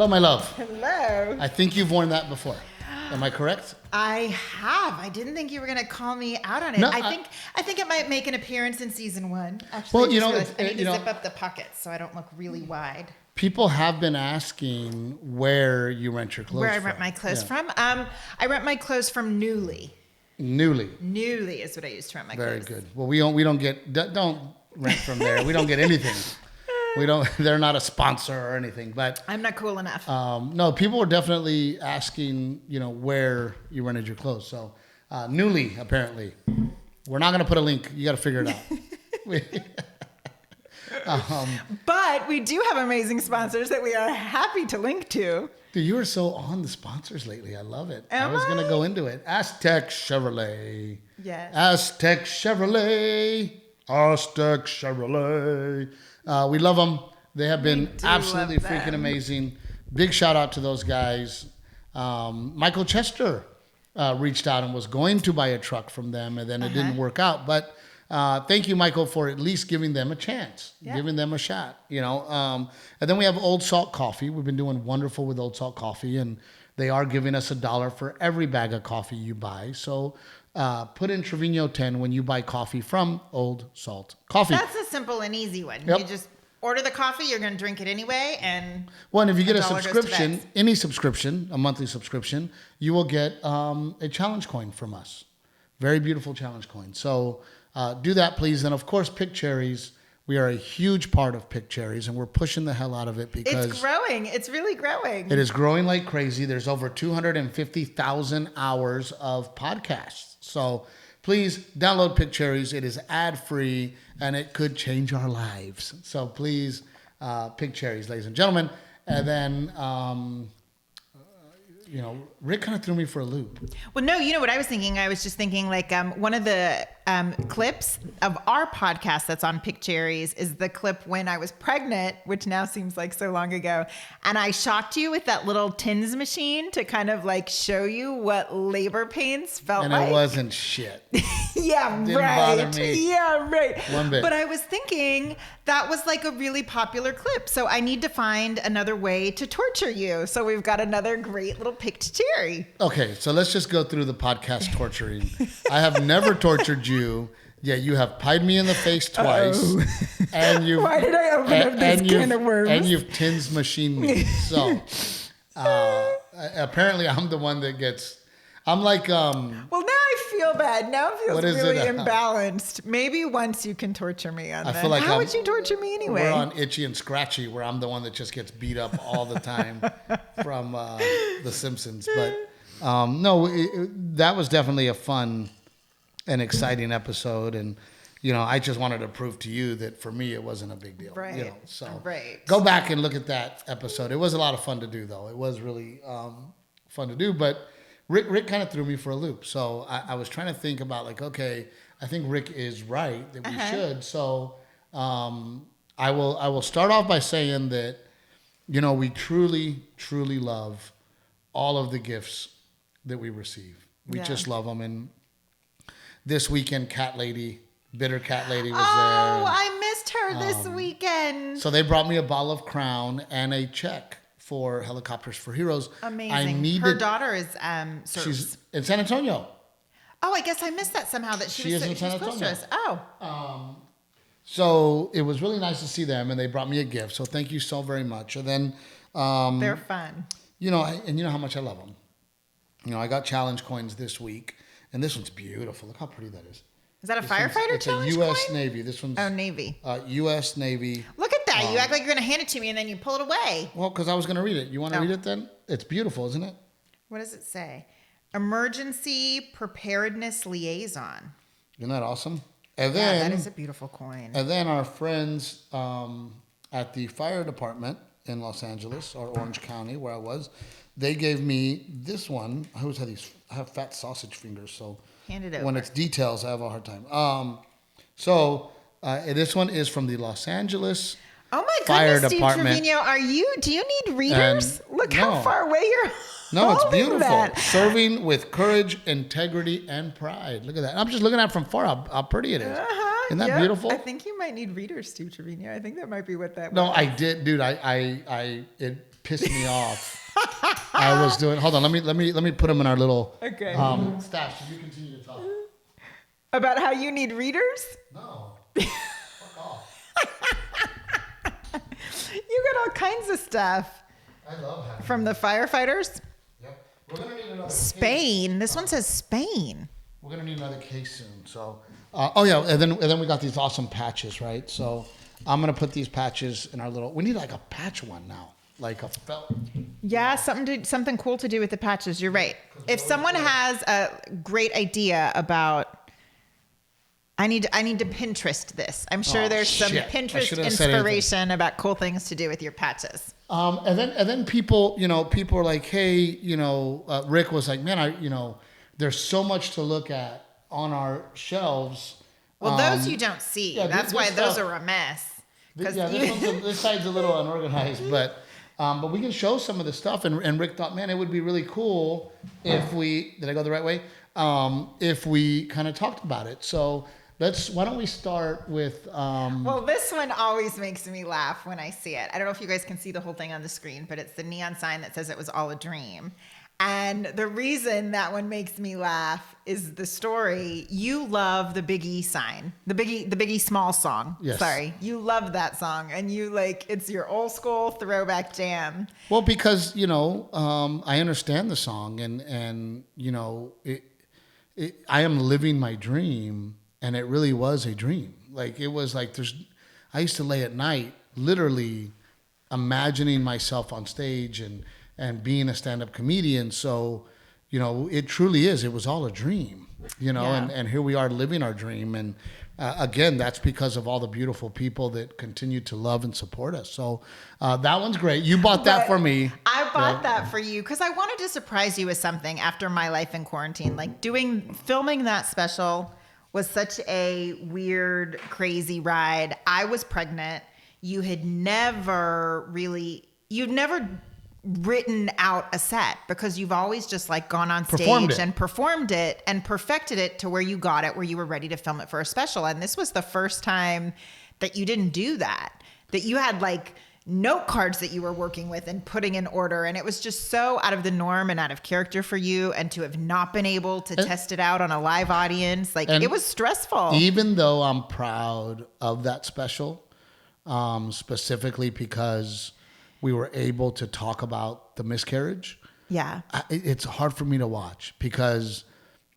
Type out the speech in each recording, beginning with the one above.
Hello, my love. Hello. I think you've worn that before. Am I correct? I have. I didn't think you were going to call me out on it. No, I think it might make an appearance in season 1. Actually, Well, you know, I need to zip up the pockets so I don't look really wide. People have been asking where you rent your clothes Where I from. rent my clothes from? I rent my clothes from Newly. Newly is what I use to rent my Very clothes. good. Well, we don't rent from there. We don't get anything. They're not a sponsor or anything, but I'm not cool enough. no, people were definitely asking, where you rented your clothes. So, Newly, apparently. We're not going to put a link. You got to figure it out. But we do have amazing sponsors that we are happy to link to. Dude, you are so on the sponsors lately. I love it. Am I was going I? to go into it. Aztec Chevrolet. Yes. Aztec Chevrolet. Aztec Chevrolet. We love them. They have been absolutely freaking amazing. Big shout out to those guys. Michael Chester reached out and was going to buy a truck from them, and then it didn't work out. But thank you, Michael, for at least giving them a chance, giving them a shot. And then we have Old Salt Coffee. We've been doing wonderful with Old Salt Coffee, and they are giving us $1 for every bag of coffee you buy. So put in Trevino 10 when you buy coffee from Old Salt Coffee. That's a simple and easy one. Yep. You just order the coffee, you're going to drink it anyway. And if you get a $1 goes to subscription, vets. any subscription, a monthly subscription, you will get a challenge coin from us. Very beautiful challenge coin. So do that, please. And of course, Pick Cherries. We are a huge part of Pick Cherries, and we're pushing the hell out of it because it's growing. It's really growing. it is growing like crazy. There's over 250,000 hours of podcasts. So please download Pick Cherries. It is ad-free, and it could change our lives. So please, Pick Cherries, ladies and gentlemen. And then, Rick kind of threw me for a loop. Well, no, you know what I was thinking? I was just thinking like one of the clips of our podcast that's on Pick Cherries is the clip when I was pregnant, which now seems like so long ago. And I shocked you with that little tins machine to kind of like show you what labor pains felt And like. it wasn't shit. Yeah, Didn't right. bother me. Yeah, right. One bit. But I was thinking that was like a really popular clip. So I need to find another way to torture you. So we've got another great little picked cherry. Okay, so let's just go through the podcast torturing. I have never tortured you, yet you have pied me in the face twice. And you Why did I open up this can of worms? And you've tins machined me. So apparently I'm the one that gets... I'm like... Well, now I feel bad. Now it feels What is really it? imbalanced. Maybe once you can torture me on I that. feel like How would you torture me anyway? We're on Itchy and Scratchy, where I'm the one that just gets beat up all the time from The Simpsons. But that was definitely a fun and exciting episode. And, I just wanted to prove to you that for me, it wasn't a big deal. Right. Right. Go back and look at that episode. It was a lot of fun to do, though. It was really fun to do. But Rick kind of threw me for a loop. So I was trying to think about like, okay, I think Rick is right that we should. So I will start off by saying that, we truly, truly love all of the gifts that we receive. We just love them. And this weekend, Bitter Cat Lady was there. Oh, I missed her this weekend. So they brought me a bottle of Crown and a check for Helicopters for Heroes. Amazing. Her daughter is serves. She's in San Antonio. Oh, I guess I missed that somehow that she was in San close to Antonio. us. Oh. So it was really nice to see them, and they brought me a gift. So thank you so very much. And then, They're fun. you know how much I love them. I got challenge coins this week, and this one's beautiful. Look how pretty that is. Is that a firefighter challenge It's a U.S. coin? Navy. This one's Navy. U.S. Navy. Look at that. You act like you're going to hand it to me and then you pull it away. Well, because I was going to read it. You want to read it then? It's beautiful, isn't it? What does it say? Emergency Preparedness Liaison. Isn't that awesome? And then, that is a beautiful coin. And then our friends at the fire department in Los Angeles, or Orange County, where I was, they gave me this one. I have fat sausage fingers, so hand it over. When it's details, I have a hard time. So this one is from the Los Angeles Oh my fire goodness, department. Steve Trevino, do you need readers? Look how far away you're No, it's holding beautiful. that. Serving with courage, integrity, and pride. Look at that. I'm just looking at it from far how pretty it is. Isn't that beautiful? I think you might need readers, Steve Trevino. I think that might be what that No, was. I did, dude. pissed me off. I was doing. Hold on. Let me put them in our little stash. You continue to talk. About how you need readers? No. Fuck off. You got all kinds of stuff. I love having from the firefighters. Yep. We're gonna need another Spain. Case. This one says Spain. We're gonna need another case soon. So, and then we got these awesome patches, right? So, I'm gonna put these patches in our little. We need like a patch one now, like a felt. Yeah, something cool to do with the patches. You're right. If someone has a great idea about. I need to Pinterest this. I'm sure there's some Pinterest inspiration about cool things to do with your patches. And then people are like, hey, Rick was like, man, there's so much to look at on our shelves. Well, those you don't see. Yeah, that's why those are a mess. This side's a little unorganized, but we can show some of the stuff. And Rick thought, man, it would be really cool if we, did I go the right way? If we kind of talked about it. So why don't we start with... Well, this one always makes me laugh when I see it. I don't know if you guys can see the whole thing on the screen, but it's the neon sign that says it was all a dream. And the reason that one makes me laugh is the story. You love the Big E sign, the Big E Small song. Yes. Sorry. You love that song. And it's your old school throwback jam. Well, because, I understand the song and I am living my dream. And it really was a dream. Like, it was like I used to lay at night literally imagining myself on stage and being a stand-up comedian. So, it truly is. It was all a dream, and here we are living our dream. And again, that's because of all the beautiful people that continue to love and support us. So that one's great. You bought that for me. I bought that for you because I wanted to surprise you with something after my life in quarantine. Like filming that special was such a weird, crazy ride. I was pregnant. You'd never written out a set because you've always just like gone on stage and performed it and perfected it to where you got it, where you were ready to film it for a special. And this was the first time that you didn't do that you had like note cards that you were working with and putting in order. And it was just so out of the norm and out of character for you. And to have not been able to test it out on a live audience, it was stressful. Even though I'm proud of that special, specifically because we were able to talk about the miscarriage. Yeah. It's hard for me to watch because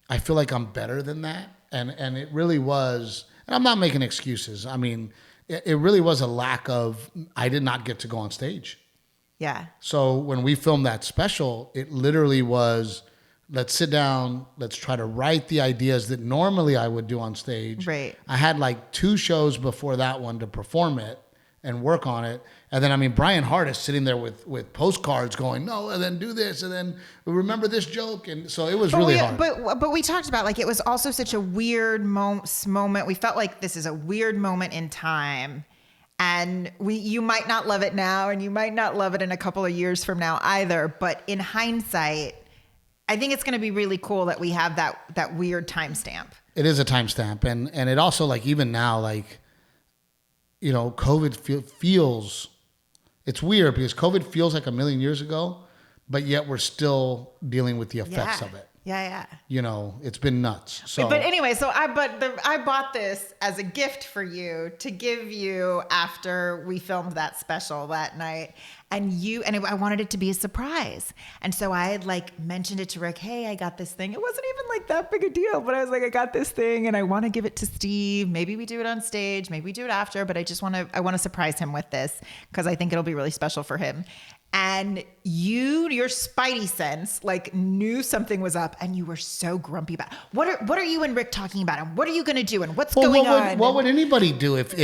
I feel like I'm better than that. And it really was, and I'm not making excuses. I mean, it really was a lack of, I did not get to go on stage. Yeah. So when we filmed that special, it literally was, let's sit down, let's try to write the ideas that normally I would do on stage. Right. I had like 2 shows before that one to perform it and work on it. And then, Brian Hart is sitting there with postcards going, no, and then do this, and then remember this joke. And so it was really hard. But we talked about, it was also such a weird moment. We felt like this is a weird moment in time. And you might not love it now, and you might not love it in a couple of years from now either. But in hindsight, I think it's going to be really cool that we have that weird timestamp. It is a timestamp. And it also, even now, COVID feels... It's weird because COVID feels like a million years ago, but yet we're still dealing with the effects of it. Yeah. It's been nuts. So, but anyway, so I bought this as a gift for you to give you after we filmed that special that night. And I wanted it to be a surprise. And so I had mentioned it to Rick, hey, I got this thing. It wasn't even that big a deal, but I was like, I got this thing and I want to give it to Steve. Maybe we do it on stage, maybe we do it after, but I want to surprise him with this because I think it'll be really special for him. And your spidey sense knew something was up, and you were so grumpy about it. What are you and Rick talking about, and what are you going to do, and what's going on? What would anybody do if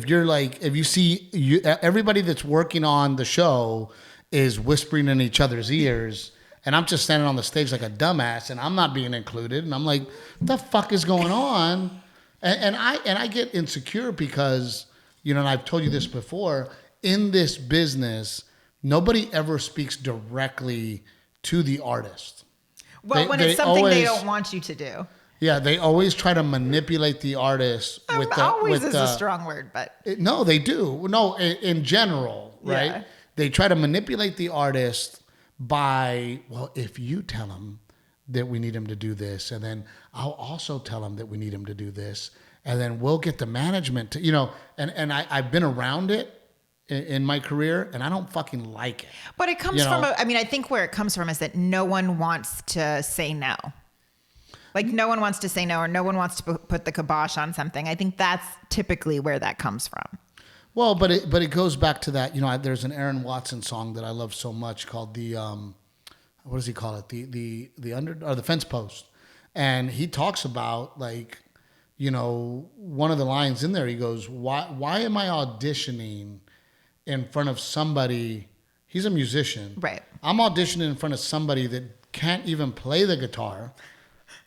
you're if you see everybody that's working on the show is whispering in each other's ears, and I'm just standing on the stage like a dumbass, and I'm not being included, and I'm like, what the fuck is going on? And I get insecure because and I've told you this before, in this business. Nobody ever speaks directly to the artist. Well, when it's something they don't want you to do. Yeah, they always try to manipulate the artist. Always is a strong word, but... No, they do. No, in general, right? they try to manipulate the artist by, well, if you tell them that we need him to do this, and then I'll also tell him that we need him to do this, and then we'll get the management to, and I've been around it in my career, and I don't fucking like it. But it comes from, I think where it comes from is that no one wants to say no. Like no one wants to say no, or no one wants to put the kibosh on something. I think that's typically where that comes from. Well, but it goes back to that. There's an Aaron Watson song that I love so much called the what does he call it? The fence post, and he talks about like, one of the lines in there. He goes, "Why am I auditioning in front of somebody?" He's a musician, right? I'm auditioning in front of somebody that can't even play the guitar.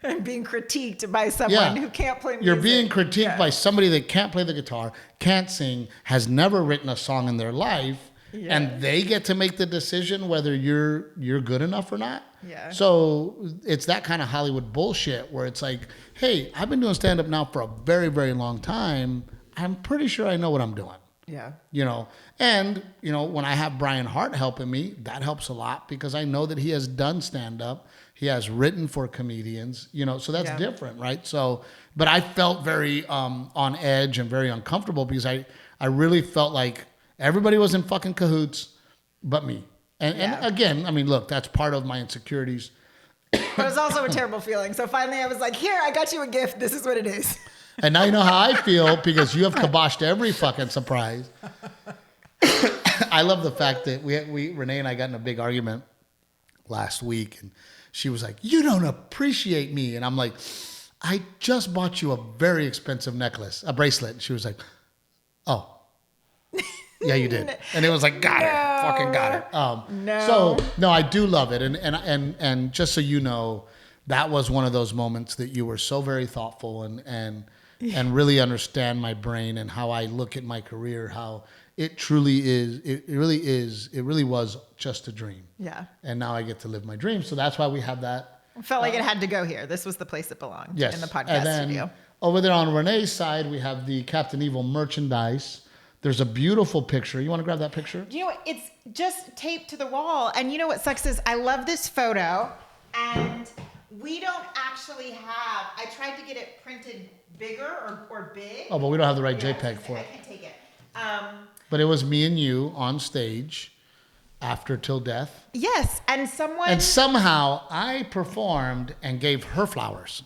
And being critiqued by someone who can't play music. You're being critiqued by somebody that can't play the guitar, can't sing, has never written a song in their life, and they get to make the decision whether you're good enough or not. Yeah. So it's that kind of Hollywood bullshit where it's like, hey, I've been doing stand-up now for a very, very long time. I'm pretty sure I know what I'm doing. Yeah. And when I have Brian Hart helping me, that helps a lot because I know that he has done stand-up. He has written for comedians, so that's different, right? So, but I felt very on edge and very uncomfortable because I really felt like everybody was in fucking cahoots but me. And again, look, that's part of my insecurities. But it's also a terrible feeling. So finally I was like, here, I got you a gift. This is what it is. And now you know how I feel because you have kiboshed every fucking surprise. I love the fact that Renae and I got in a big argument last week, and she was like, "You don't appreciate me." And I'm like, "I just bought you a very expensive necklace, a bracelet." And she was like, "Oh, yeah, you did." And it was like, got it. Fucking got it. No. So, no, I do love it. And just so you know, that was one of those moments that you were so very thoughtful and really understand my brain and how I look at my career, how it truly is. It really was just a dream. Yeah. And now I get to live my dream. So that's why we have that. I felt like it had to go here. This was the place it belonged. Yes. In the podcast and then studio. Over there on Renae's side, we have the Captain Evil merchandise. There's a beautiful picture. You want to grab that picture? You know what? It's just taped to the wall. And you know what sucks is I love this photo. And we don't actually have, I tried to get it printed bigger or big. Oh, but we don't have the right JPEG for it. I can't take it. But it was me and you on stage after Till Death. Yes. And somehow I performed and gave her flowers.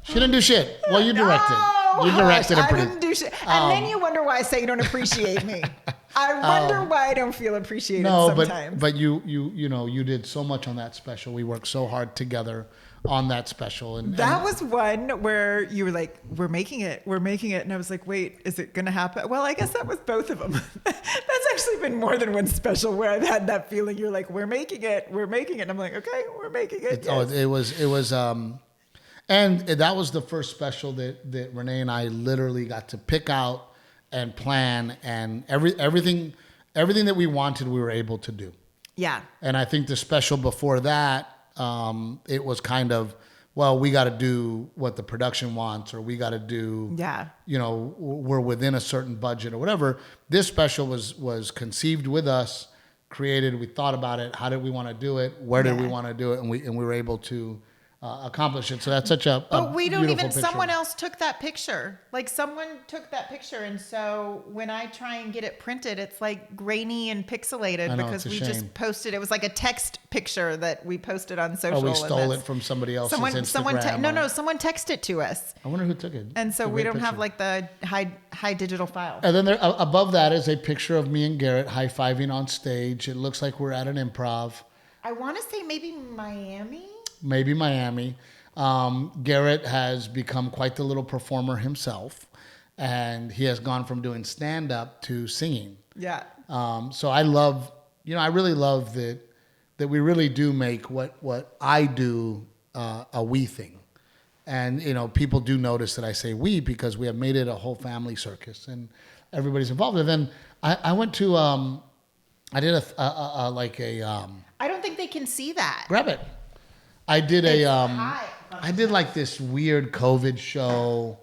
She didn't do shit. Well, you directed. You directed I didn't do shit. And then you wonder why I say you don't appreciate me. I wonder why I don't feel appreciated sometimes. But you did so much on that special. We worked so hard together on that special. And that was one where you were like, we're making it. And I was like, wait, is it going to happen? Well, I guess that was both of them. That's actually been more than one special where I've had that feeling. You're like, we're making it. And I'm like, okay, we're making it. Yes. It was, and that was the first special that Renae and I literally got to pick out and plan, and everything that we wanted, we were able to do. Yeah. And I think the special before that, it was kind of, well, we got to do what the production wants, or we got to do, we're within a certain budget or whatever. This special was conceived with us, created. We thought about it. How did we want to do it? Where did we want to do it? And we were able to accomplish it. So that's such a But we don't even, picture. someone else took that picture. Like someone took that picture. And so when I try and get it printed, it's like grainy and pixelated because we just posted, it was like a text picture that we posted on social. Oh, we stole it from somebody else's Instagram. Someone texted it to us. I wonder who took it. And so we don't have like the high digital file. And then there, above that is a picture of me and Garrett high-fiving on stage. It looks like we're at an improv. I want to say maybe Miami. Garrett has become quite the little performer himself, and he has gone from doing stand-up to singing. Yeah. So I love, I really love that we really do make what I do a we thing. And, people do notice that I say we because we have made it a whole family circus and everybody's involved. And then I went to, I did I don't think they can see that. Grab it. I did I did like this weird COVID show,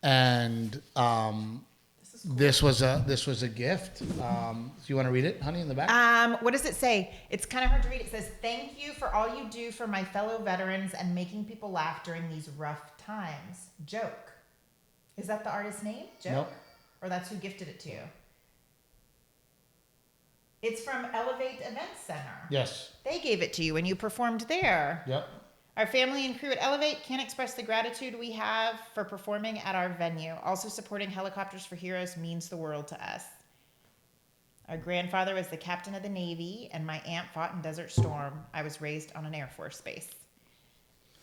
and this is This was a gift. Do you want to read it, honey, in the back? What does it say? It's kind of hard to read. It says, "Thank you for all you do for my fellow veterans and making people laugh during these rough times. Joke." Is that the artist's name? Joke? Nope. Or that's who gifted it to you? It's from Elevate Event Center. Yes. They gave it to you when you performed there. Yep. Our family and crew at Elevate can't express the gratitude we have for performing at our venue. Also, supporting Helicopters for Heroes means the world to us. Our grandfather was the captain of the Navy, and my aunt fought in Desert Storm. I was raised on an Air Force base.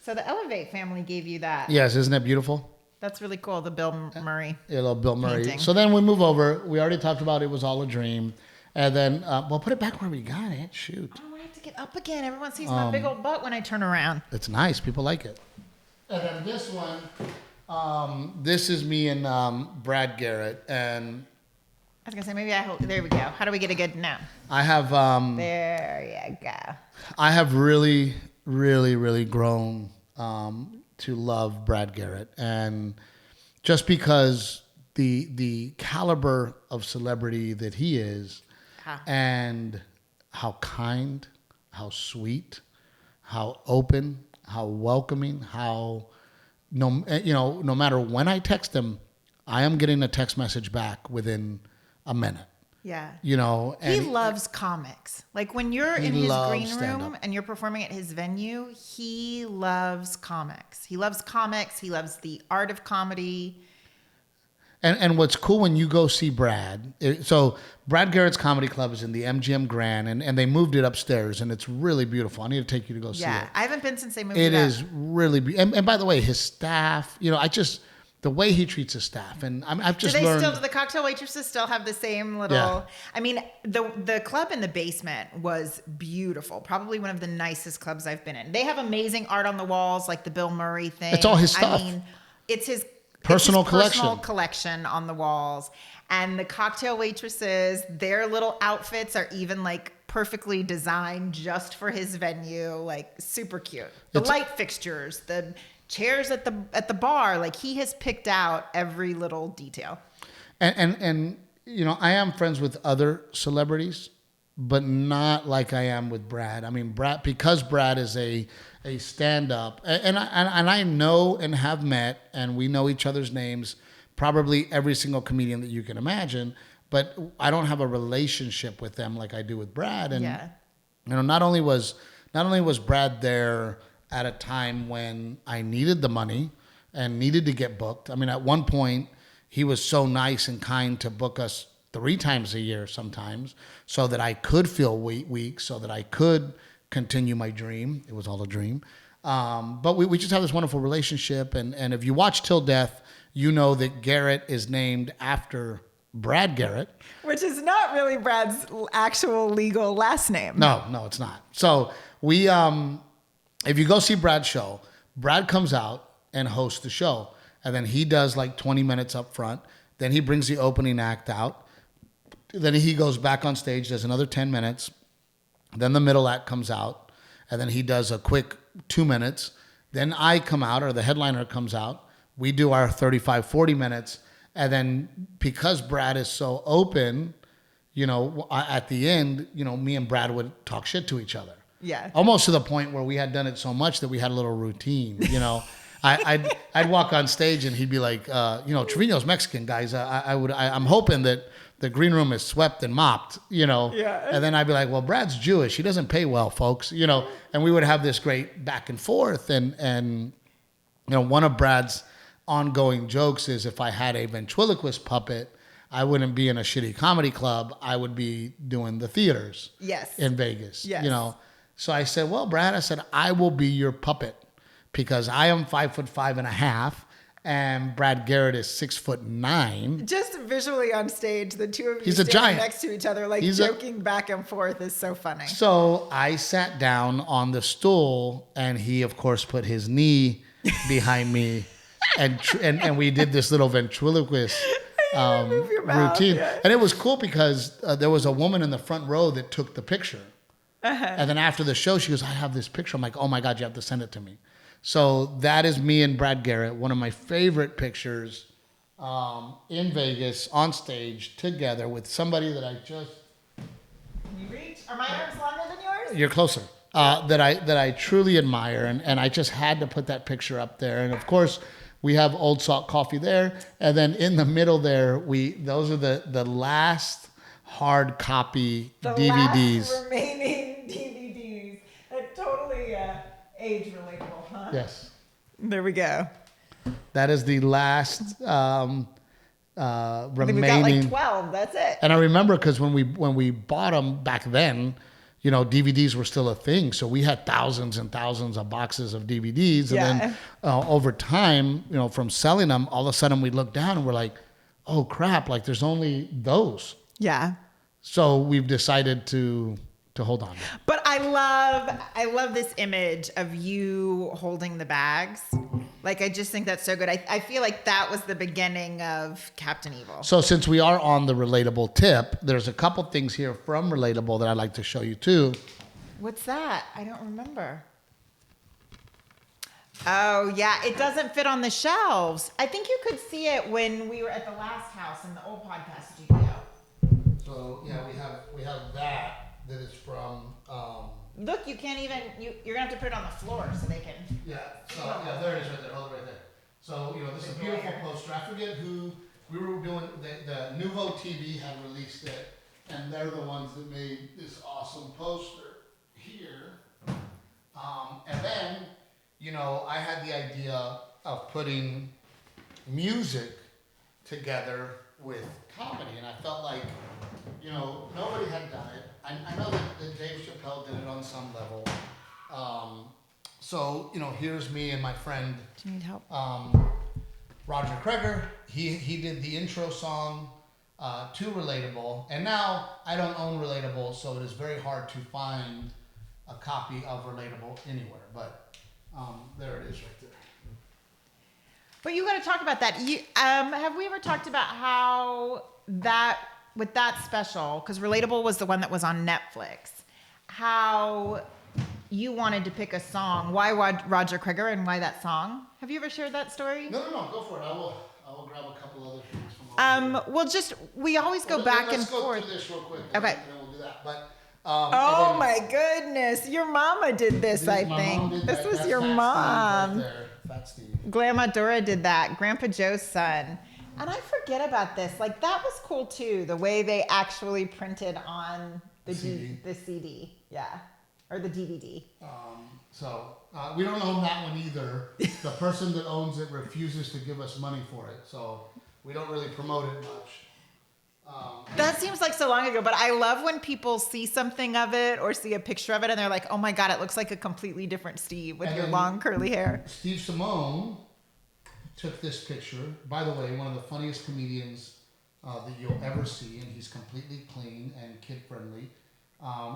So the Elevate family gave you that. Yes, isn't that beautiful? That's really cool, the Bill Murray. Yeah, little Bill Murray. Painting. So then we move over. We already talked about It Was All a Dream. And then, we'll put it back where we got it. Shoot. Oh, I have to get up again. Everyone sees my big old butt when I turn around. It's nice. People like it. And then this one, this is me and Brad Garrett. And I was going to say, maybe I hope. There we go. How do we get a good no? I have... There you go. I have really, really, really grown to love Brad Garrett. And just because the caliber of celebrity that he is... And how kind, how sweet, how open, how welcoming, how no matter when I text him, I am getting a text message back within a minute. Yeah. And he loves comics. Like when you're in his green room stand-up. and you're performing at his venue, he loves comics. He loves comics. He loves the art of comedy. And what's cool when you go see Brad, so Brad Garrett's Comedy Club is in the MGM Grand, and they moved it upstairs, and it's really beautiful. I need to take you to go see it. Yeah, I haven't been since they moved it It up. is really beautiful. And by the way, his staff, the way he treats his staff, and I've just learned. Do the cocktail waitresses still have the same little? Yeah. I mean, the club in the basement was beautiful. Probably one of the nicest clubs I've been in. They have amazing art on the walls, like the Bill Murray thing. It's all his stuff. I mean, it's his Personal collection on the walls. And the cocktail waitresses, their little outfits are even like perfectly designed just for his venue, like super cute. The light fixtures, the chairs at the bar, like he has picked out every little detail. And I am friends with other celebrities, but not like I am with Brad. I mean, because Brad is a stand-up, and I know and have met, and we know each other's names, probably every single comedian that you can imagine, but I don't have a relationship with them like I do with Brad. And not only was Brad there at a time when I needed the money and needed to get booked. I mean, at one point, he was so nice and kind to book us 3 times a year sometimes so that I could feel weak, so that I could continue my dream. It was all a dream. But we just have this wonderful relationship. And if you watch Till Death, you know that Garrett is named after Brad Garrett. Which is not really Brad's actual legal last name. No, it's not. So we, if you go see Brad's show, Brad comes out and hosts the show. And then he does like 20 minutes up front. Then he brings the opening act out. Then he goes back on stage, does another 10 minutes. Then the middle act comes out. And then he does a quick 2 minutes. Then I come out, or the headliner comes out. We do our 35, 40 minutes. And then because Brad is so open, at the end, me and Brad would talk shit to each other. Yeah. Almost to the point where we had done it so much that we had a little routine, I'd walk on stage and he'd be like, Trevino's Mexican, guys. I'm hoping that the green room is swept and mopped, Yeah. And then I'd be like, well, Brad's Jewish. He doesn't pay well, folks, and we would have this great back and forth. And one of Brad's ongoing jokes is if I had a ventriloquist puppet, I wouldn't be in a shitty comedy club. I would be doing the theaters. Yes. In Vegas. Yes. So I said, well, Brad, I will be your puppet because I am 5'5.5", and Brad Garrett is 6'9". Just visually on stage, the two of you He's a standing giant. next to each other, like joking back and forth is so funny. So I sat down on the stool, and he, of course, put his knee behind me, and we did this little ventriloquist routine. Yeah. And it was cool because there was a woman in the front row that took the picture. And then after the show, she goes, I have this picture. I'm like, oh my God, you have to send it to me. So that is me and Brad Garrett, one of my favorite pictures in Vegas on stage together with somebody that I just... Can you reach? Are my arms longer than yours? You're closer. That I truly admire, and I just had to put that picture up there. And of course, we have Old Salt Coffee there, and then in the middle there, those are the last hard copy DVDs. Last remaining DVDs that totally age relatable, huh? Yes. There we go. That is the last remaining. I think we got like 12. That's it. And I remember because when we bought them back then, DVDs were still a thing. So we had thousands and thousands of boxes of DVDs. And then over time, from selling them, all of a sudden we look down and we're like, oh crap, like there's only those. Yeah. So we've decided to hold on. But I love this image of you holding the bags. Like, I just think that's so good. I feel like that was the beginning of Captain Evil. So since we are on the Relatable tip, there's a couple things here from Relatable that I'd like to show you too. What's that? I don't remember. Oh, yeah. It doesn't fit on the shelves. I think you could see it when we were at the last house in the old podcast studio. So, yeah, we have that is from... Look, you can't even... You're going to have to put it on the floor so they can... Yeah, so, yeah, there it is right there. Hold it right there. So, this is a beautiful poster. I forget who... We were doing... The Nouveau TV had released it, and they're the ones that made this awesome poster here. And then, I had the idea of putting music together with comedy, and I felt like, nobody had done it. I know that Dave Chappelle did it on some level. So, here's me and my friend. Do you need help? Roger Kreger. He did the intro song to Relatable. And now I don't own Relatable, so it is very hard to find a copy of Relatable anywhere. But there it is right there. But you got to talk about that. Have we ever talked about how that... with that special, because Relatable was the one that was on Netflix, how you wanted to pick a song. Why Roger Kreger and why that song? Have you ever shared that story? No, go for it. I will grab a couple other things from we always go back and forth. Let's go through this real quick. Okay. And then we'll do that. But, oh my goodness. Your mama did this, I think. This was your mom. Fat Steve. Grandma Dora did that. Grandpa Joe's son. And I forget about this. Like, that was cool too, the way they actually printed on the CD. Yeah. Or the DVD. We don't own that one either. The person that owns it refuses to give us money for it. So we don't really promote it much. That seems like so long ago, but I love when people see something of it or see a picture of it and they're like, oh my God, it looks like a completely different Steve with your long curly hair. Steve Simone took this picture. By the way, one of the funniest comedians that you'll ever see, and he's completely clean and kid-friendly.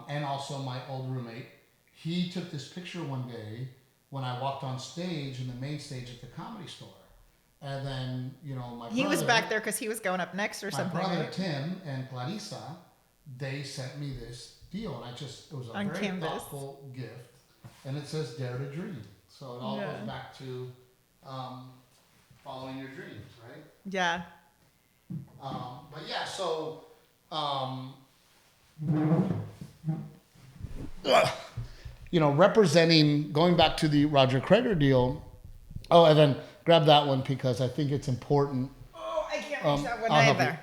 And also my old roommate. He took this picture one day when I walked on stage in the main stage at the Comedy Store. And then, He was back there because he was going up next or something. My brother right? Tim and Clarissa, they sent me this deal. And it was a on very canvas. thoughtful gift. And it says, Dare to Dream. So it all goes back to... following your dreams, right? Yeah. But yeah, so, representing, going back to the Roger Kreger deal. Oh, and then grab that one because I think it's important. Oh, I can't reach that one I'll help either.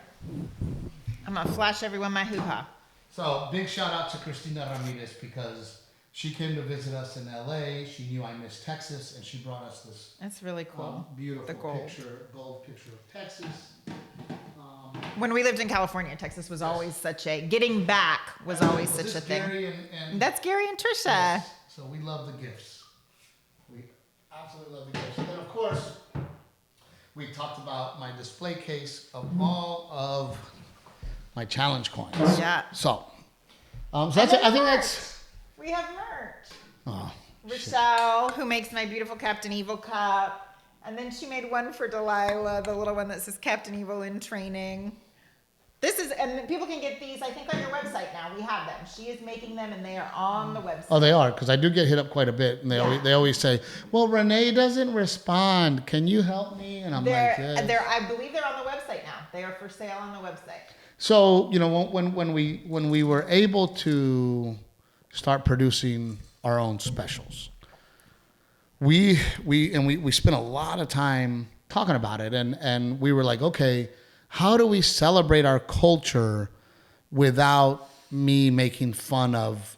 I'm going to flash everyone my hoo-ha. So big shout out to Christina Ramirez because she came to visit us in LA. She knew I missed Texas, and she brought us this. That's really cool. Beautiful gold picture of Texas. When we lived in California, Texas was always such a getting back was always such a thing. Gary and that's Gary and Trisha. Yes. So we love the gifts. We absolutely love the gifts. And then of course, we talked about my display case of all of my challenge coins. Yeah. So that's I think that's. We have merch. Oh, Rochelle, who makes my beautiful Captain Evil cup. And then she made one for Delilah, the little one that says Captain Evil in training. And people can get these, I think, on your website now. We have them. She is making them, and they are on the website. Oh, they are, because I do get hit up quite a bit, and they always say, "Well, Renae doesn't respond. Can you help me?" And I'm yes. I believe they're on the website now. They are for sale on the website. So when we were able to start producing our own specials, we spent a lot of time talking about it, and we were like, okay, how do we celebrate our culture without me making fun of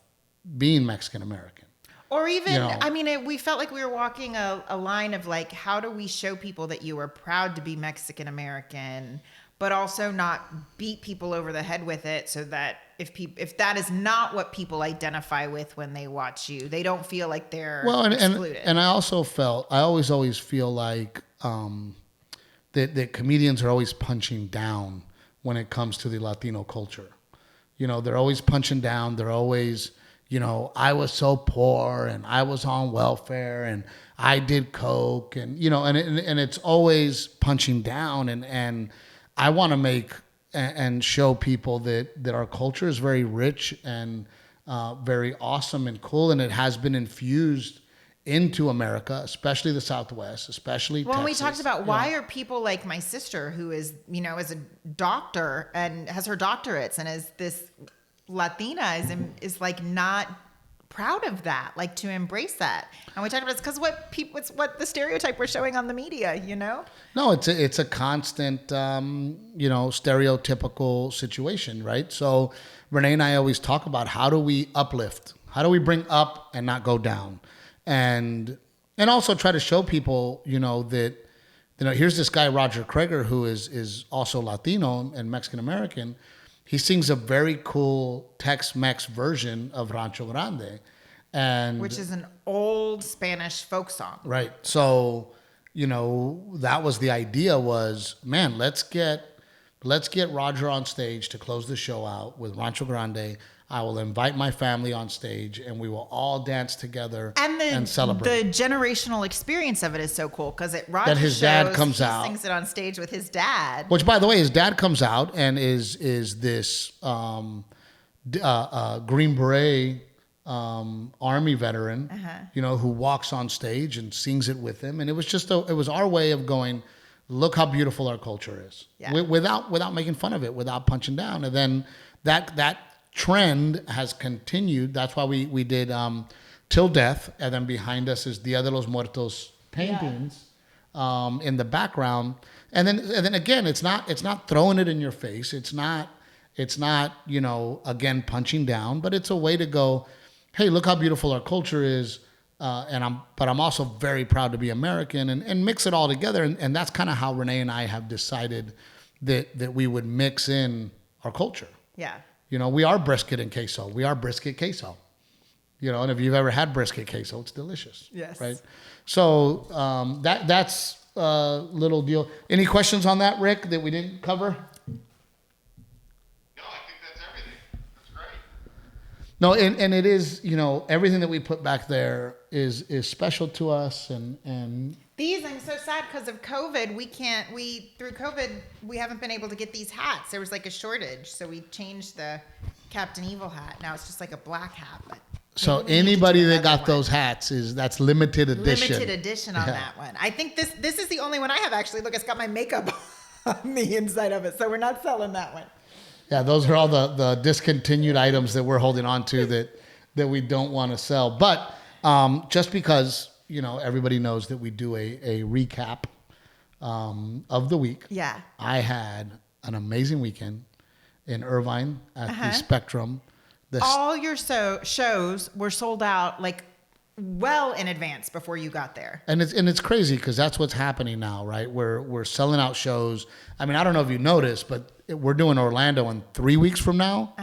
being Mexican American? Or even, I mean, we felt like we were walking a line of like, how do we show people that you are proud to be Mexican American, but also not beat people over the head with it, so that if that is not what people identify with when they watch you, they don't feel like they're excluded. And I also I always feel like that comedians are always punching down when it comes to the Latino culture. They're always punching down. They're always, I was so poor and I was on welfare and I did coke and and it's always punching down. And I want to make and show people that our culture is very rich and very awesome and cool, and it has been infused into America, especially the Southwest, especially Texas. We talked about why are people like my sister, who is, is a doctor and has her doctorates and is this Latina, is like not proud of that, like to embrace that. And we talked about it's because it's what the stereotype we're showing on the media, No, it's a constant, stereotypical situation, right? So Renae and I always talk about how do we uplift? How do we bring up and not go down? And also try to show people, that, here's this guy, Roger Kreger, who is also Latino and Mexican American. He sings a very cool Tex-Mex version of Rancho Grande. Which is an old Spanish folk song. Right. So, that was the idea was, man, let's get Roger on stage to close the show out with Rancho Grande. I will invite my family on stage and we will all dance together and celebrate. The generational experience of it is so cool because at Roger's that his dad comes out, sings it on stage with his dad. Which, by the way, his dad comes out and is this Green Beret Army veteran, who walks on stage and sings it with him. And it was it was our way of going, look how beautiful our culture is, without making fun of it, without punching down. And then that trend has continued. That's why we did Till Death, and then behind us is Dia de los Muertos paintings in the background. And then again, it's not throwing it in your face. It's not again punching down, but it's a way to go, hey, look how beautiful our culture is. But I'm also very proud to be American, and mix it all together. And that's kind of how Renae and I have decided that we would mix in our culture. Yeah. We are brisket and queso. We are brisket queso. And if you've ever had brisket queso, it's delicious. Yes. Right. So that's a little deal. Any questions on that, Rick, that we didn't cover? No, I think that's everything. That's great. No, and it is, everything that we put back there is special to us, and these, I'm so sad because of COVID. Through COVID, we haven't been able to get these hats. There was like a shortage. So we changed the Captain Evil hat. Now it's just like a black hat. But so anybody that got those hats that's limited edition. Limited edition on that one. I think this is the only one I have actually. Look, it's got my makeup on the inside of it. So we're not selling that one. Yeah, those are all the discontinued items that we're holding on to that we don't want to sell. But just because everybody knows that we do a recap of the week. Yeah. I had an amazing weekend in Irvine at the Spectrum. All your shows were sold out like well in advance before you got there. And it's crazy because that's what's happening now, right? We're selling out shows. I mean, I don't know if you noticed, but we're doing Orlando in 3 weeks from now.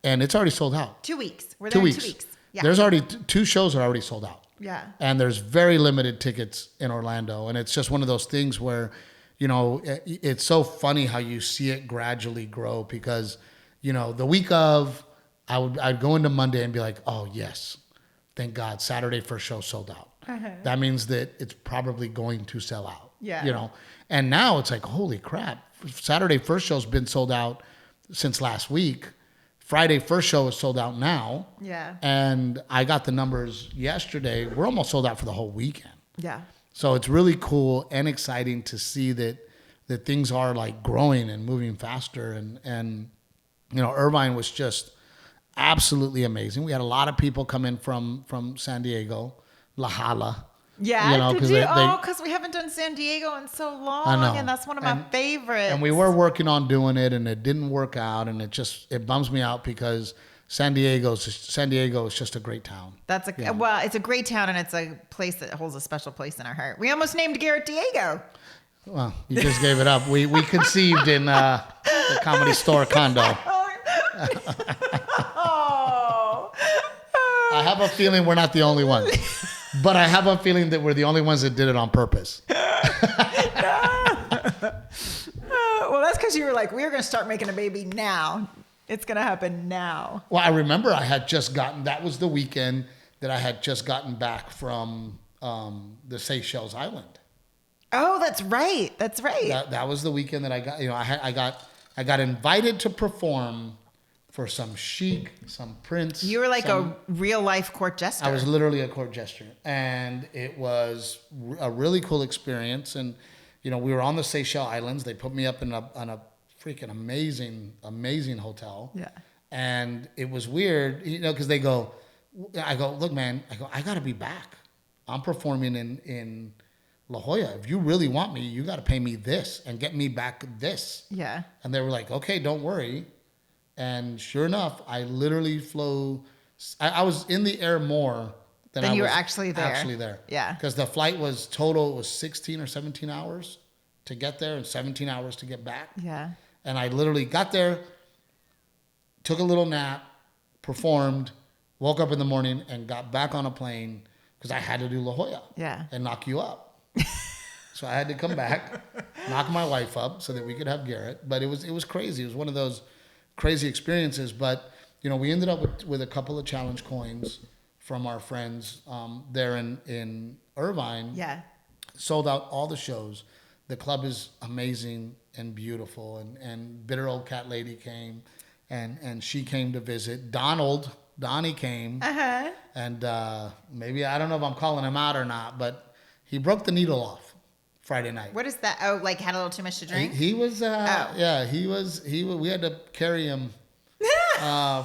And it's already sold out. 2 weeks. We're there in 2 weeks. Yeah. There's already two shows are already sold out. Yeah. And there's very limited tickets in Orlando. And it's just one of those things where, it's so funny how you see it gradually grow because, the week of, I'd go into Monday and be like, oh, yes, thank God, Saturday first show sold out. That means that it's probably going to sell out. Yeah. And now it's like, holy crap, Saturday first show's been sold out since last week. Friday first show is sold out now. Yeah. And I got the numbers yesterday. We're almost sold out for the whole weekend. Yeah. So it's really cool and exciting to see that things are like growing and moving faster. And you know, Irvine was just absolutely amazing. We had a lot of people come in from San Diego, La Hala. Yeah, you know, did you? Because we haven't done San Diego in so long, I know. and that's one of my favorites. And we were working on doing it, and it didn't work out, and it bums me out because San Diego is just a great town. Well, it's a great town, and it's a place that holds a special place in our heart. We almost named Garrett Diego. Well, you just gave it up. We conceived in the Comedy Store condo. Oh. I have a feeling we're not the only ones. But I have a feeling that we're the only ones that did it on purpose. Well, that's because you were like, we're going to start making a baby now. It's going to happen now. Well, I remember that was the weekend that I had just gotten back from the Seychelles Island. Oh, that's right. That's right. That was the weekend that I got, I got invited to perform for some Chic, some Prince. You were like a real life court jester. I was literally a court jester. And it was a really cool experience. And, we were on the Seychelles Islands. They put me up on a freaking amazing hotel. Yeah. And it was weird, because I go, look, man, I got to be back. I'm performing in La Jolla. If you really want me, you got to pay me this and get me back this. Yeah. And they were like, okay, don't worry. And sure enough, I literally flew. I was in the air more than I you was were actually there. Yeah. Because the flight was 16 or 17 hours to get there and 17 hours to get back. Yeah. And I literally got there, took a little nap, performed, woke up in the morning, and got back on a plane because I had to do La Jolla. Yeah. And knock you up. So I had to come back, knock my wife up so that we could have Garrett. But it was crazy. It was one of those crazy experiences. But we ended up with a couple of challenge coins from our friends there in Irvine. Yeah. Sold out all the shows. The club is amazing and beautiful. And Bitter Old Cat Lady came, and she came to visit. Donnie came. Uh-huh. And maybe, I don't know if I'm calling him out or not, but he broke the needle off Friday night. What is that? Oh, like had a little too much to drink? He was, we had to carry him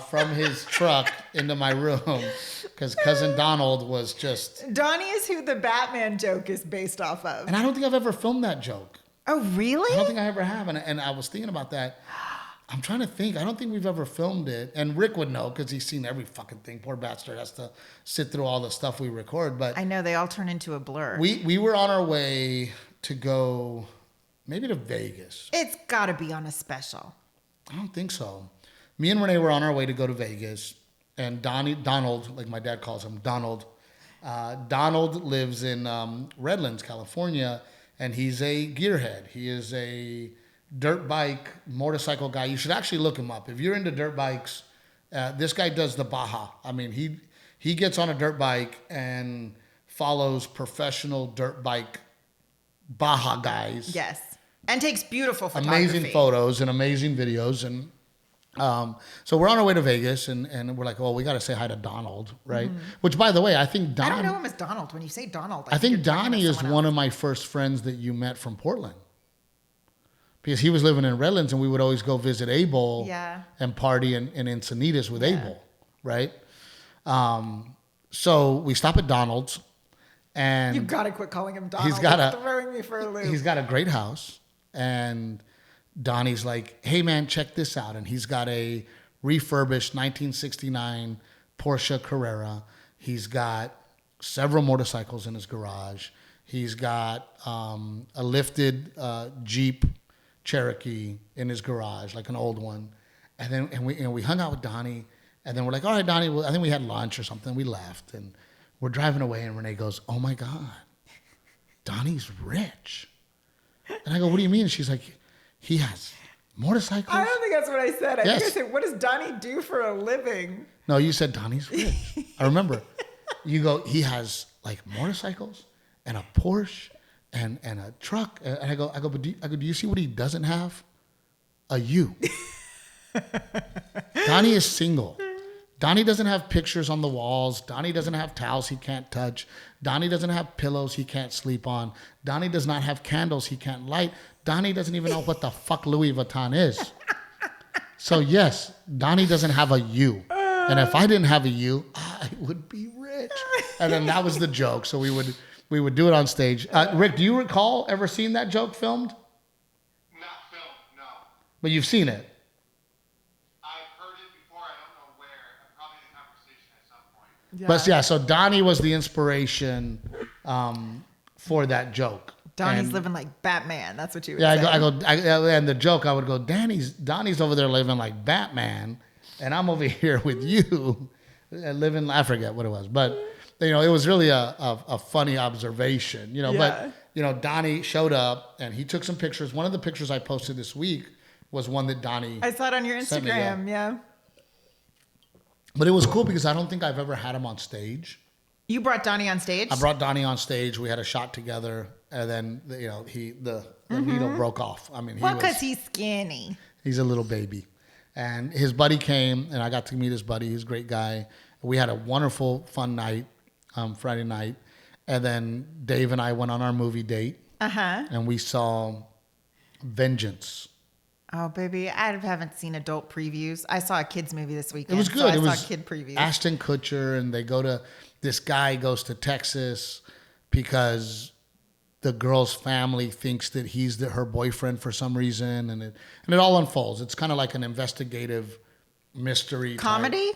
from his truck into my room because Cousin Donald was just... Donnie is who the Batman joke is based off of. And I don't think I've ever filmed that joke. Oh, really? I don't think I ever have. And I was thinking about that. I'm trying to think. I don't think we've ever filmed it. And Rick would know because he's seen every fucking thing. Poor bastard has to sit through all the stuff we record. But I know, they all turn into a blur. We were on our way to go maybe to Vegas. It's got to be on a special. I don't think so. Me and Renae were on our way to go to Vegas. And Donald, like my dad calls him, Donald lives in Redlands, California. And he's a gearhead. He is a dirt bike, motorcycle guy. You should actually look him up. If you're into dirt bikes, this guy does the Baja. I mean, he gets on a dirt bike and follows professional dirt bike Baja guys. Yes. And takes beautiful photography. Amazing photos and amazing videos. And so we're on our way to Vegas, and we're like, well, we got to say hi to Donald, right? Mm-hmm. Which, by the way, I think I don't know him as Donald. When you say Donald, I think Donnie is one of my first friends that you met from Portland. Because he was living in Redlands, and we would always go visit Abel and party in Encinitas with Abel, right? So we stop at Donald's, and you got to quit calling him Donald. He's throwing me for a loop. He's got a great house, and Donnie's like, "Hey man, check this out!" And he's got a refurbished 1969 Porsche Carrera. He's got several motorcycles in his garage. He's got a lifted Jeep Cherokee in his garage, like an old one. And then we hung out with Donnie, and then we're like, all right, Donnie, I think we had lunch or something. We left, and we're driving away, and Renae goes, oh my God, Donnie's rich. And I go, what do you mean? And she's like, he has motorcycles. I don't think that's what I said. I think I said, what does Donnie do for a living? No, you said Donnie's rich. I remember. You go, he has like motorcycles and a Porsche and a truck. And I go, but do you see what he doesn't have? A U. Donnie is single. Donnie doesn't have pictures on the walls. Donnie doesn't have towels he can't touch. Donnie doesn't have pillows he can't sleep on. Donnie does not have candles he can't light. Donnie doesn't even know what the fuck Louis Vuitton is. So yes, Donnie doesn't have a you. And if I didn't have a you, I would be rich. And then that was the joke. So we would do it on stage. Rick, do you recall ever seeing that joke filmed? Not filmed, no. But you've seen it. I've heard it before. I don't know where. Probably in a conversation at some point. Yeah. But yeah, so Donnie was the inspiration for that joke. Donnie's And- living like Batman. That's what you would Yeah, say. and the joke, I would go, Donnie's over there living like Batman, and I'm over here with you, living, I forget what it was. But, it was really a funny observation, Yeah. But, Donnie showed up, and he took some pictures. One of the pictures I posted this week was one that Donnie I saw it on your sent me, Instagram. Yeah. But it was cool because I don't think I've ever had him on stage. You brought Donnie on stage? I brought Donnie on stage. We had a shot together, and then the needle broke off. I mean, Well, because he's skinny. he's a little baby, and his buddy came, and I got to meet his buddy. He's a great guy. We had a wonderful, fun night, Friday night, and then Dave and I went on our movie date, and we saw Vengeance. Oh, baby, I haven't seen adult previews. I saw a kids movie this weekend. It was good. So It I was saw kid previews. Ashton Kutcher, and this guy goes to Texas because the girl's family thinks that he's her boyfriend for some reason, and it all unfolds. It's kind of like an investigative mystery type. Comedy?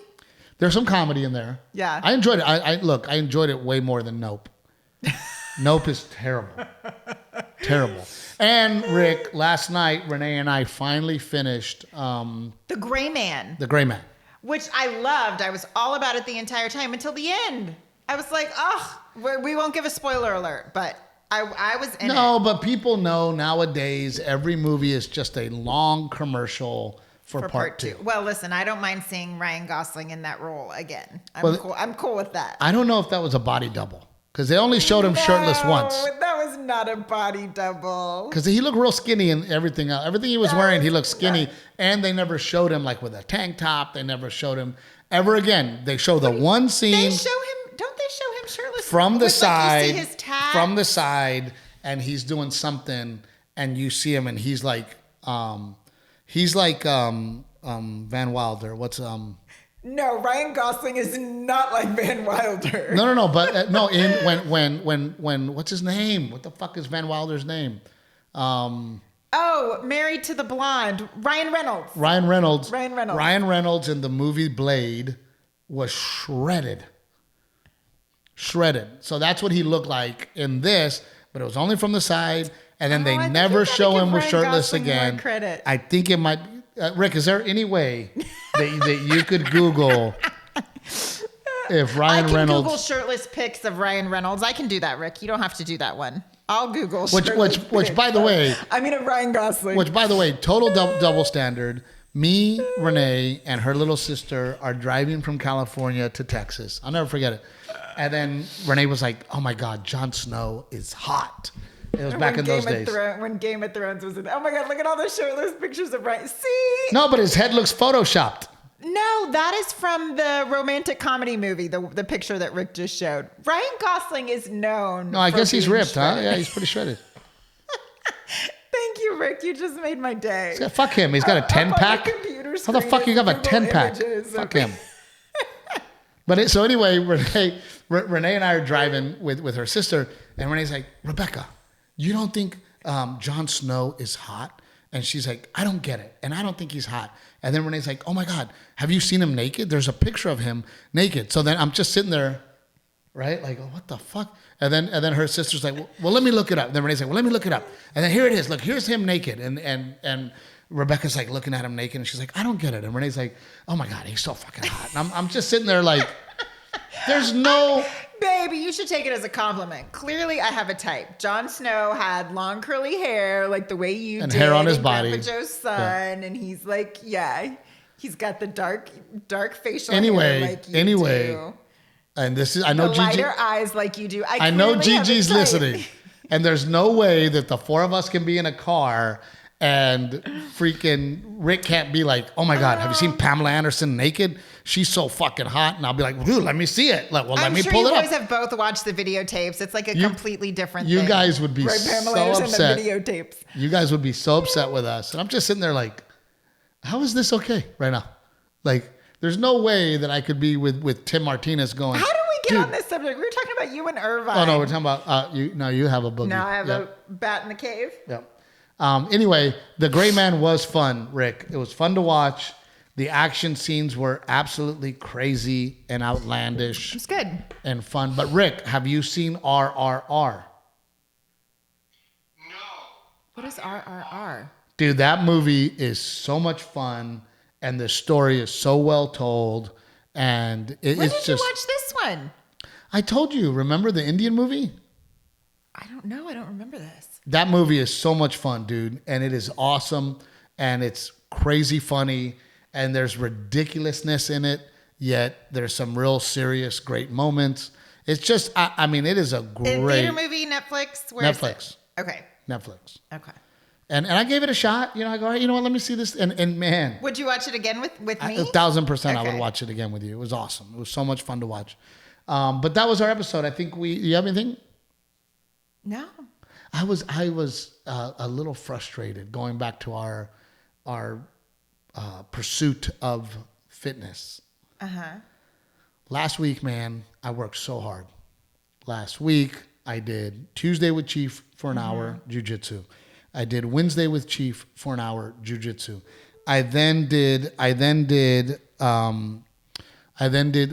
There's some comedy in there. Yeah. I enjoyed it. I enjoyed it way more than Nope. Nope is terrible. Terrible. And Rick, last night, Renae and I finally finished The Gray Man, The Gray Man. which I loved. I was all about it the entire time until the end. I was like, oh, we won't give a spoiler alert, but I was in it. No, but people know nowadays every movie is just a long commercial for part two. Well, listen, I don't mind seeing Ryan Gosling in that role again. I'm cool with that. I don't know if that was a body double because they only showed him shirtless once. That was not a body double. Because he looked real skinny and everything else. Everything he was wearing, he looked skinny. And they never showed him like with a tank top. They never showed him ever again. They show the one scene Don't they show him shirtless? from the With, side. Like, you see his tag? From the side, and he's doing something, and you see him, and he's like Van Wilder. What's No, Ryan Gosling is not like Van Wilder. No, but no. When what's his name? What the fuck is Van Wilder's name? Oh, Married to the Blonde. Ryan Reynolds. Ryan Reynolds. Ryan Reynolds. Ryan Reynolds in the movie Blade was shredded. So that's what he looked like in this, but it was only from the side, and then they I think never you gotta show give him with Ryan shirtless Gosling more again. credit. I think it might. Rick, is there any way that you could Google if Ryan I can Reynolds, Google shirtless pics of Ryan Reynolds. I can do that, Rick. You don't have to do that one. I'll Google which shirtless which by the way, I mean, of Ryan Gosling. which by the way, total double standard. Me, Renae, and her little sister are driving from California to Texas. I'll never forget it. And then Renae was like, "Oh my God, Jon Snow is hot." It was back in those days. When Game of Thrones was in. Oh my God, look at all the shirtless pictures of Ryan. See? No, but his head looks photoshopped. No, that is from the romantic comedy movie, the picture that Rick just showed. Ryan Gosling is known. No, I for guess he's being ripped, huh? shredded. Yeah, he's pretty shredded. Thank you, Rick. You just made my day. Fuck him. He's got a 10-pack. How the fuck you got a 10-pack? Fuck him. But so anyway, Renae and I are driving with her sister, and Renee's like, "Rebecca, you don't think Jon Snow is hot?" And she's like, "I don't get it, and I don't think he's hot." And then Renee's like, "Oh my God, have you seen him naked? There's a picture of him naked." So then I'm just sitting there, right? Like, oh, what the fuck? And then her sister's like, "Well, let me look it up." And then Renee's like, "Well, let me look it up." And then here it is. Look, here's him naked, and Rebecca's like looking at him naked, and she's like, "I don't get it." And Renee's like, "Oh my God, he's so fucking hot." And I'm just sitting there like, there's no. Baby, you should take it as a compliment. Clearly, I have a type. Jon Snow had long curly hair, like the way you And did. hair on his in body. Grandpa Joe's son, and he's like, he's got the dark facial Anyway, hair like you do. And this is, I know The Gigi. lighter eyes like you do. I know clearly have a Gigi's type. listening, and there's no way that the four of us can be in a car And freaking Rick can't be like, oh my God, have you seen Pamela Anderson naked? She's so fucking hot. And I'll be like, dude, let me see it. Like, well, let me pull it up. I'm sure you guys have both watched the videotapes. It's like a completely different thing. You guys would be Pamela so Anderson upset. and videotapes. You guys would be so upset with us. And I'm just sitting there like, how is this okay right now? Like, there's no way that I could be with Tim Martinez going. How did we get on this subject? We were talking about you and Irvine. Oh, no, we're talking about, you have a boogie. Now I have a bat in the cave. Yep. Anyway, The Gray Man was fun, Rick. It was fun to watch. The action scenes were absolutely crazy and outlandish. It's good. And fun. But Rick, have you seen RRR? No. What is RRR? Dude, that movie is so much fun, and the story is so well told, and When it's did just. you watch this one? I told you. Remember the Indian movie? I don't know. I don't remember this. That movie is so much fun, dude, and it is awesome, and it's crazy funny, and there's ridiculousness in it. Yet there's some real serious, great moments. It's just, I mean, it is a great Theater movie, Netflix. Where is Netflix. it? Okay. Netflix. Okay. And I gave it a shot. You know, I go, all right, you know what? Let me see this. And man, Would you watch it again with me? 1,000% I would Okay. watch it again with you. It was awesome. It was so much fun to watch. But that was our episode. I think you have anything? No. I was a little frustrated going back to our pursuit of fitness. Last week, man, I worked so hard. Last week, I did Tuesday with Chief for an hour, jiu-jitsu. I did Wednesday with Chief for an hour, jiu-jitsu. I then did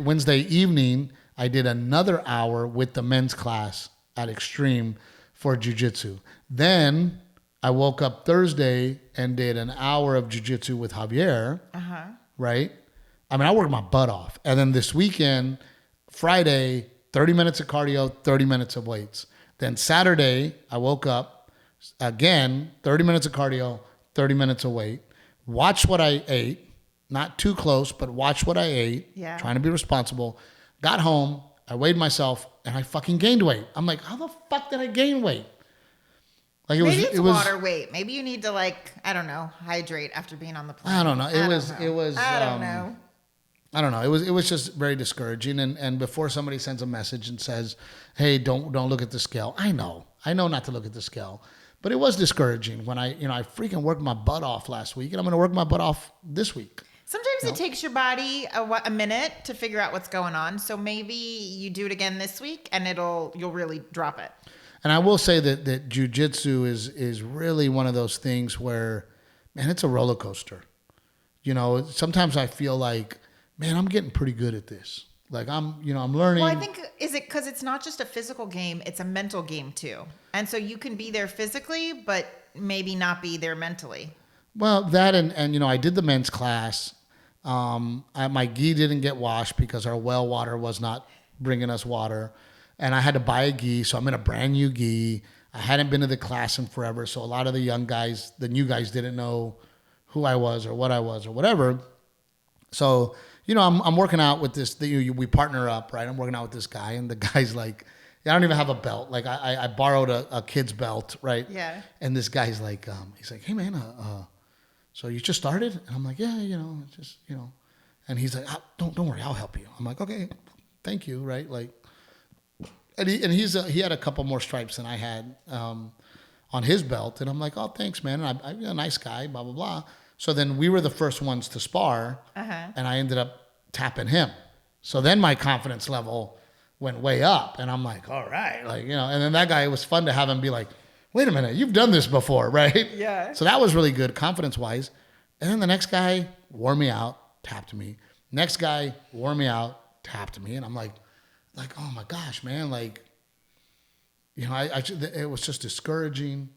Wednesday evening. I did another hour with the men's class at Extreme for jiu-jitsu. Then I woke up Thursday and did an hour of jiu-jitsu with Javier. Right? I mean, I worked my butt off. And then this weekend, Friday, 30 minutes of cardio, 30 minutes of weights. Then Saturday, I woke up, again, 30 minutes of cardio, 30 minutes of weight. Watched what I ate. Not too close, but watched what I ate. Yeah. Trying to be responsible. Got home, I weighed myself, and I fucking gained weight. I'm like, how the fuck did I gain weight? Like Maybe it's water weight. Maybe you need to I don't know, hydrate after being on the plane. I don't know. It was. I don't know. I don't know. It was just very discouraging. And before somebody sends a message and says, "Hey, don't look at the scale," I know not to look at the scale, but it was discouraging when I freaking worked my butt off last week, and I'm going to work my butt off this week. Sometimes it takes your body a minute to figure out what's going on. So maybe you do it again this week, and you'll really drop it. And I will say that jiu-jitsu is really one of those things where, man, it's a roller coaster. You know, sometimes I feel like, man, I'm getting pretty good at this. Like I'm learning. Well, I think, is it because it's not just a physical game, it's a mental game too. And so you can be there physically, but maybe not be there mentally. Well, that and I did the men's class. My gi didn't get washed because our well water was not bringing us water. And I had to buy a gi, so I'm in a brand new gi. I hadn't been to the class in forever, so a lot of the young guys, the new guys, didn't know who I was or what I was or whatever. So, I'm working out with this. We partner up, right? I'm working out with this guy, and the guy's like, I don't even have a belt. Like I borrowed a kid's belt, right? Yeah. And this guy's like, he's like, hey man, so you just started? And I'm like, yeah, just. And he's like, don't worry, I'll help you. I'm like, okay, thank you, right? Like. And he had a couple more stripes than I had on his belt, and I'm like, oh, thanks, man. And I'm a nice guy, blah blah blah. So then we were the first ones to spar, and I ended up tapping him. So then my confidence level went way up, and I'm like, all right, And then that guy, it was fun to have him be like, wait a minute, you've done this before, right? Yeah. So that was really good confidence wise. And then the next guy wore me out, tapped me. Next guy wore me out, tapped me, and I'm like, oh my gosh, man, it was just discouraging,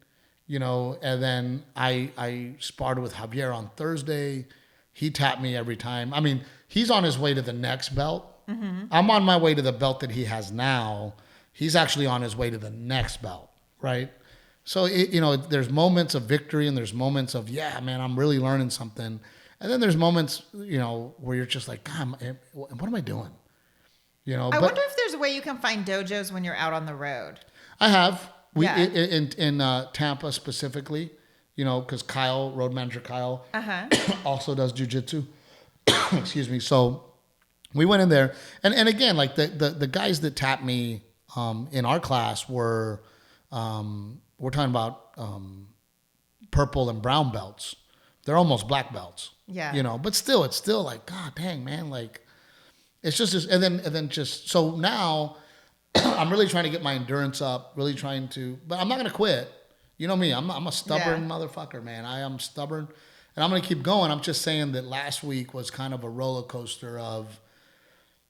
and then I sparred with Javier on Thursday. He tapped me every time. I mean, he's on his way to the next belt. Mm-hmm. I'm on my way to the belt that he has now. He's actually on his way to the next belt, right? So, there's moments of victory and there's moments of, yeah, man, I'm really learning something. And then there's moments, where you're just like, God, what am I doing? I wonder if there's a way you can find dojos when you're out on the road. I have. Yeah. In Tampa specifically, because Kyle, road manager Kyle, Uh-huh. also does jiu-jitsu. Excuse me. So we went in there, and again, like the guys that tapped me in our class we're talking about purple and brown belts. They're almost black belts. Yeah. But still, it's still like, God dang, man, like it's just this, and then just so now I'm really trying to get my endurance up, really trying to, but I'm not gonna quit. You know me, I'm a stubborn motherfucker, man. I am stubborn, and I'm gonna keep going. I'm just saying that last week was kind of a roller coaster of,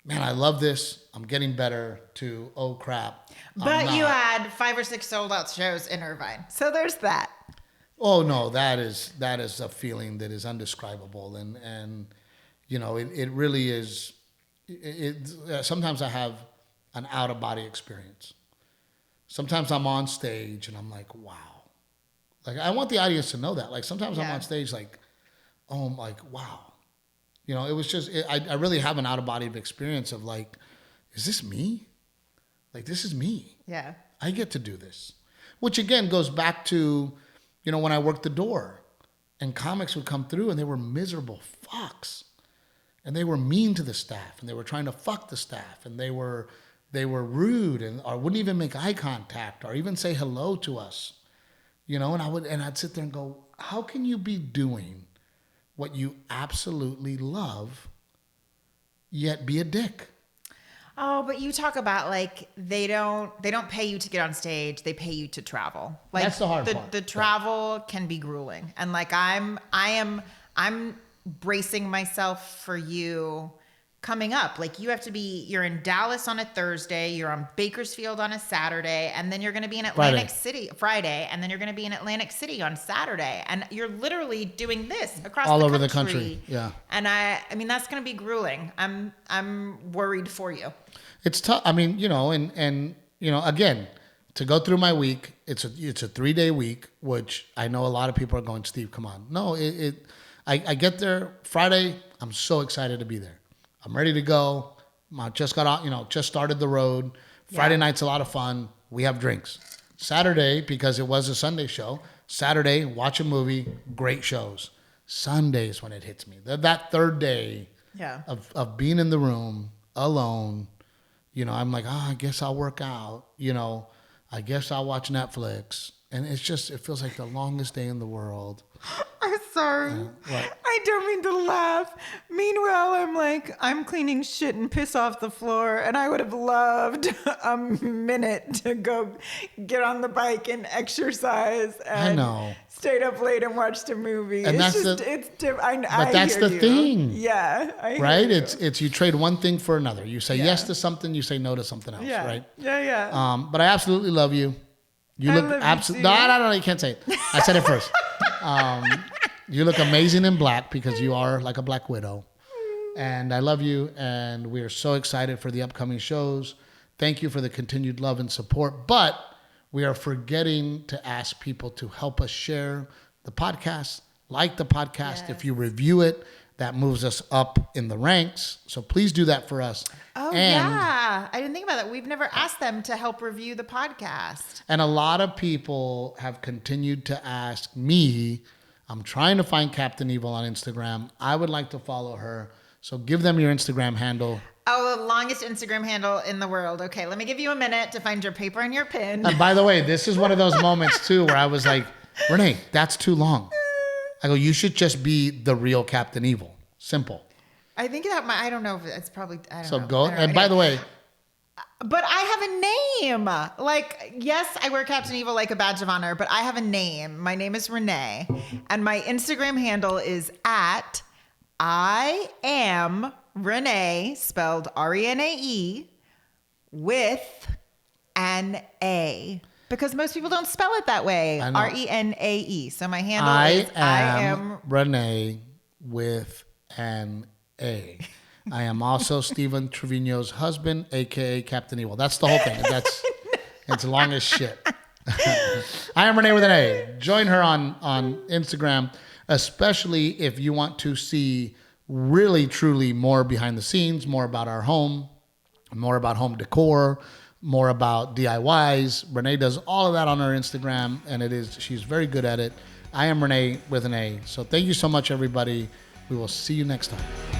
man, I love this. I'm getting better to, oh crap. But you had 5 or 6 sold out shows in Irvine. So there's that. Oh no, that is a feeling that is indescribable, and it really is. Sometimes I have an out of body experience. Sometimes I'm on stage and I'm like, wow. Like I want the audience to know that. Like sometimes I'm on stage like, oh, I'm like, wow. It was just I really have an out of body experience of like, is this me? Like this is me. Yeah. I get to do this, which again goes back to, when I worked the door and comics would come through and they were miserable fucks and they were mean to the staff and they were trying to fuck the staff and they were rude or wouldn't even make eye contact or even say hello to us, and I'd sit there and go, how can you be doing what you absolutely love yet be a dick? Oh, but you talk about like they don't pay you to get on stage. They pay you to travel. Like that's the hard part. The travel can be grueling. And like I'm bracing myself for you coming up. Like you're in Dallas on a Thursday, you're on Bakersfield on a Saturday, and then you're going to be in Atlantic City Friday, and then you're going to be in Atlantic City on Saturday. And you're literally doing this across all the over country. the country. Yeah. And I mean that's going to be grueling. I'm worried for you. It's tough. I mean, and again, to go through my week, it's a 3-day week, which I know a lot of people are going, Steve, come on. No, I get there Friday. I'm so excited to be there. I'm ready to go. I just got out, just started the road. Friday night's a lot of fun. We have drinks. Saturday, because it was a Sunday show, Saturday, watch a movie, great shows. Sunday's when it hits me. That third day of being in the room alone, I'm like, I guess I'll work out. I guess I'll watch Netflix. And it feels like the longest day in the world. I'm sorry. I don't mean to laugh. Meanwhile, I'm cleaning shit and piss off the floor, and I would have loved a minute to go get on the bike and exercise. And I know. Stayed up late and watched a movie. And that's the thing. Yeah. Right? It's you trade one thing for another. You say yes to something, you say no to something else, right? Yeah. But I absolutely love you. You look absolutely. No, you can't say it. I said it first. You look amazing in black because you are like a Black Widow. And I love you. And we are so excited for the upcoming shows. Thank you for the continued love and support. But we are forgetting to ask people to help us share the podcast, like the podcast. Yes. If you review it, that moves us up in the ranks. So please do that for us. Oh, yeah. I didn't think about that. We've never asked them to help review the podcast. And a lot of people have continued to ask me. I'm trying to find Captain Evil on Instagram. I would like to follow her. So give them your Instagram handle. Oh, the longest Instagram handle in the world. Okay, let me give you a minute to find your paper and your pen. And by the way, this is one of those moments too where I was like, Renae, that's too long. I go, you should just be the real Captain Evil. Simple. I think I don't know if it's probably, I don't know. So go, and by the way. But I have a name. Like, yes, I wear Captain Evil like a badge of honor, but I have a name. My name is Renae. And my Instagram handle is at I am Renae, spelled Renae, with an A. Because most people don't spell it that way. Renae. So my handle is I am Renae with an A. I am also Stephen Trevino's husband, aka Captain Evil. That's the whole thing. It's long as shit. I am Renae with an A. Join her on Instagram, especially if you want to see really, truly more behind the scenes, more about our home, more about home decor, more about DIYs. Renae does all of that on her Instagram, and she's very good at it. I am Renae with an A. So thank you so much, everybody. We will see you next time.